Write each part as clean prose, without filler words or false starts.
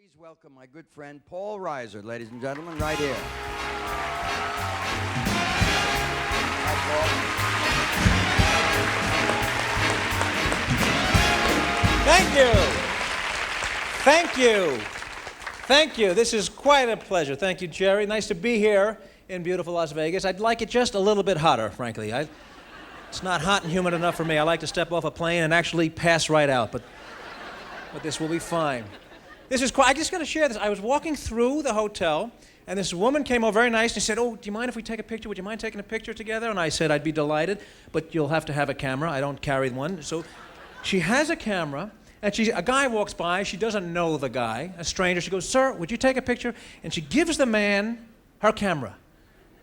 Please welcome my good friend Paul Reiser, ladies and gentlemen, right here. Hi, Paul. Thank you. Thank you. This is quite a pleasure. Thank you, Jerry. Nice to be here in beautiful Las Vegas. I'd like it just a little bit hotter, frankly. It's not hot and humid enough for me. I like to step off a plane and actually pass right out, but this will be fine. I just got to share this. I was walking through the hotel, and this woman came over very nice and said, "Oh, do you mind if we take a picture? Would you mind taking a picture together?" And I said, "I'd be delighted, but you'll have to have a camera. I don't carry one." So she has a camera, and a guy walks by. She doesn't know the guy, a stranger. She goes, "Sir, would you take a picture?" And she gives the man her camera.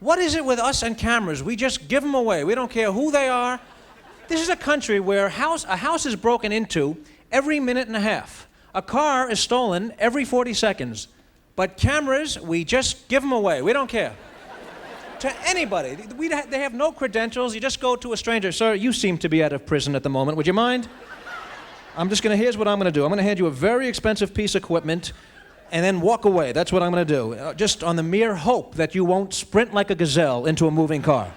What is it with us and cameras? We just give them away. We don't care who they are. This is a country where a house is broken into every minute and a half. A car is stolen every 40 seconds. But cameras, we just give them away. We don't care. To anybody. They have no credentials. You just go to a stranger. "Sir, you seem to be out of prison at the moment. Would you mind?" Here's what I'm going to do. I'm going to hand you a very expensive piece of equipment and then walk away. That's what I'm going to do. Just on the mere hope that you won't sprint like a gazelle into a moving car.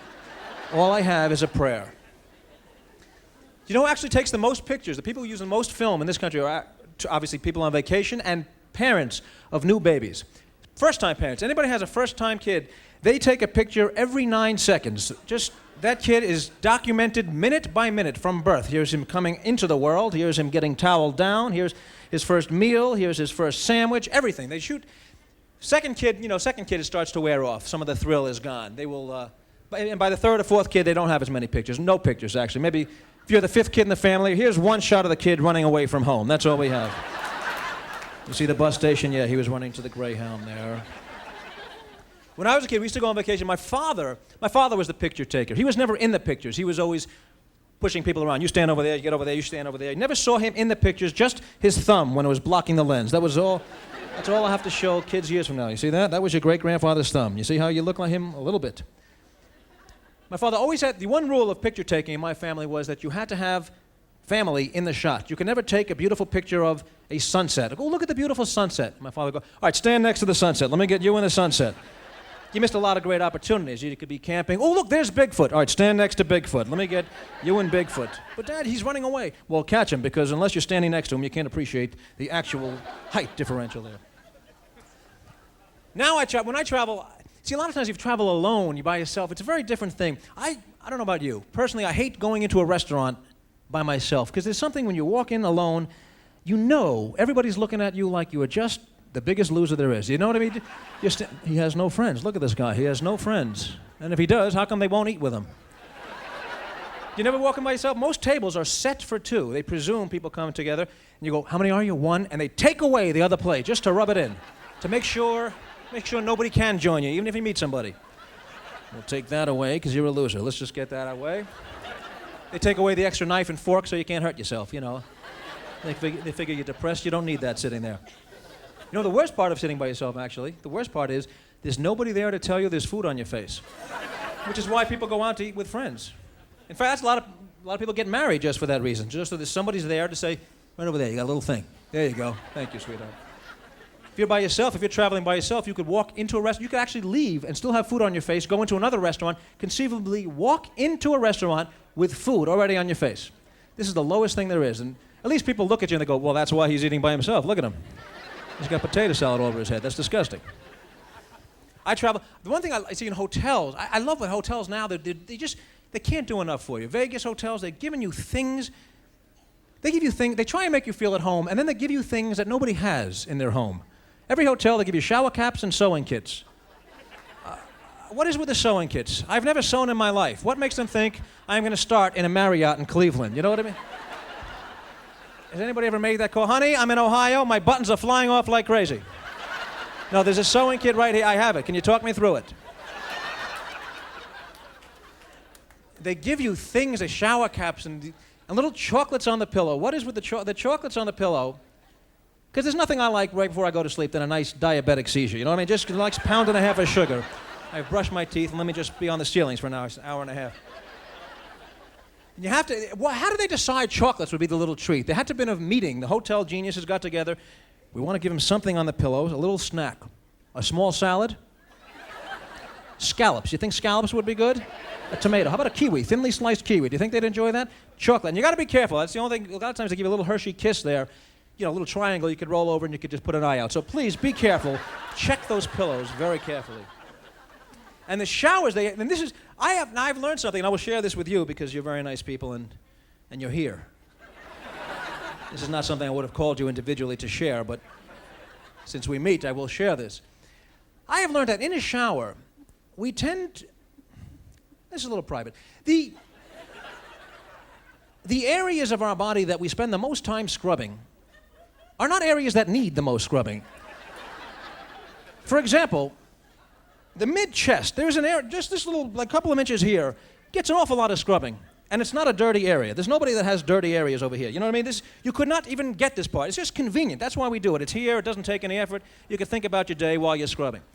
All I have is a prayer. You know who actually takes the most pictures? The people who use the most film in this country are obviously people on vacation and parents of new babies. First-time parents. Anybody has a first-time kid, they take a picture every 9 seconds. Just that kid is documented minute by minute from birth. Here's him coming into the world. Here's him getting toweled down. Here's his first meal. Here's his first sandwich. Everything. They shoot. Second kid, it starts to wear off. Some of the thrill is gone. They will, and by the third or fourth kid, they don't have as many pictures. No pictures, actually. Maybe if you're the fifth kid in the family, here's one shot of the kid running away from home. That's all we have. You see the bus station? Yeah, he was running to the Greyhound there. When I was a kid, we used to go on vacation. My father was the picture taker. He was never in the pictures. He was always pushing people around. You stand over there, you get over there, you stand over there. You never saw him in the pictures, just his thumb when it was blocking the lens. That's all I have to show kids years from now. You see that? That was your great-grandfather's thumb. You see how you look like him? A little bit. My father always had, the one rule of picture taking in my family was that you had to have family in the shot. You could never take a beautiful picture of a sunset. Go look at the beautiful sunset. My father would go, "All right, stand next to the sunset. Let me get you in the sunset." You missed a lot of great opportunities. You could be camping. "Oh, look, there's Bigfoot. All right, stand next to Bigfoot. Let me get you and Bigfoot." "But Dad, he's running away." "Well, catch him, because unless you're standing next to him, you can't appreciate the actual height differential there. Now when I travel, see, a lot of times if you travel alone, you're by yourself, it's a very different thing. I don't know about you. Personally, I hate going into a restaurant by myself, because there's something when you walk in alone, everybody's looking at you like you are just the biggest loser there is. You know what I mean? He has no friends. Look at this guy. He has no friends. And if he does, how come they won't eat with him? You never walk in by yourself? Most tables are set for two. They presume people come together, and you go, "How many are you?" "One." And they take away the other plate just to rub it in, to make sure nobody can join you, even if you meet somebody. "We'll take that away because you're a loser. Let's just get that away." They take away the extra knife and fork so you can't hurt yourself, They figure you're depressed. You don't need that sitting there. The worst part of sitting by yourself, actually, the worst part is there's nobody there to tell you there's food on your face, which is why people go out to eat with friends. In fact, that's a lot of people get married just for that reason, just so that somebody's there to say, "Right over there, you got a little thing. There you go. Thank you, sweetheart." If you're by yourself, if you're traveling by yourself, you could walk into a restaurant. You could actually leave and still have food on your face, go into another restaurant, conceivably walk into a restaurant with food already on your face. This is the lowest thing there is. And at least people look at you and they go, "Well, that's why he's eating by himself. Look at him. He's got potato salad all over his head. That's disgusting." I travel. The one thing I see in hotels, I love what hotels now, they can't do enough for you. Vegas hotels, they're giving you things. They give you things, they try and make you feel at home, and then they give you things that nobody has in their home. Every hotel, they give you shower caps and sewing kits. What is with the sewing kits? I've never sewn in my life. What makes them think I'm going to start in a Marriott in Cleveland? You know what I mean? Has anybody ever made that call? "Honey, I'm in Ohio. My buttons are flying off like crazy." No, there's a sewing kit right here. I have it. Can you talk me through it? They give you things, the shower caps and little chocolates on the pillow. What is with the chocolates on the pillow? Because there's nothing I like right before I go to sleep than a nice diabetic seizure. You know what I mean? Just a nice pound and a half of sugar. I've brushed my teeth, and let me just be on the ceilings for an hour and a half. You have to. How did they decide chocolates would be the little treat? There had to have been a meeting. The hotel geniuses got together. We want to give him something on the pillows, a little snack. A small salad. Scallops. You think scallops would be good? A tomato. How about a kiwi? Thinly sliced kiwi. Do you think they'd enjoy that? Chocolate. And you got to be careful. That's the only thing. A lot of times they give you a little Hershey kiss there. You know, a little triangle you could roll over and you could just put an eye out. So please be careful. Check those pillows very carefully. And the showers, and this is, I've learned something, and I will share this with you because you're very nice people and you're here. This is not something I would have called you individually to share, but since we meet, I will share this. I have learned that in a shower, we tend, this is a little private, the areas of our body that we spend the most time scrubbing are not areas that need the most scrubbing. For example, the mid-chest, there's an area, just this little, like couple of inches here, gets an awful lot of scrubbing. And it's not a dirty area. There's nobody that has dirty areas over here. You know what I mean? You could not even get this part. It's just convenient. That's why we do it. It's here. It doesn't take any effort. You can think about your day while you're scrubbing. Do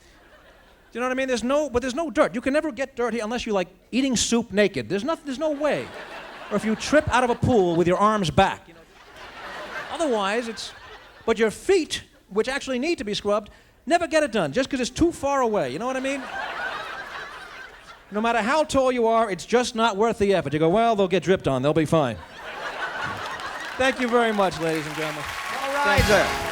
you know what I mean? There's no dirt. You can never get dirty unless you're like eating soup naked. There's no way. Or if you trip out of a pool with your arms back. You know? Otherwise, but your feet, which actually need to be scrubbed, never get it done just because it's too far away. You know what I mean? No matter how tall you are, it's just not worth the effort. You go, well, they'll get dripped on. They'll be fine. Thank you very much, ladies and gentlemen. Paul Reiser.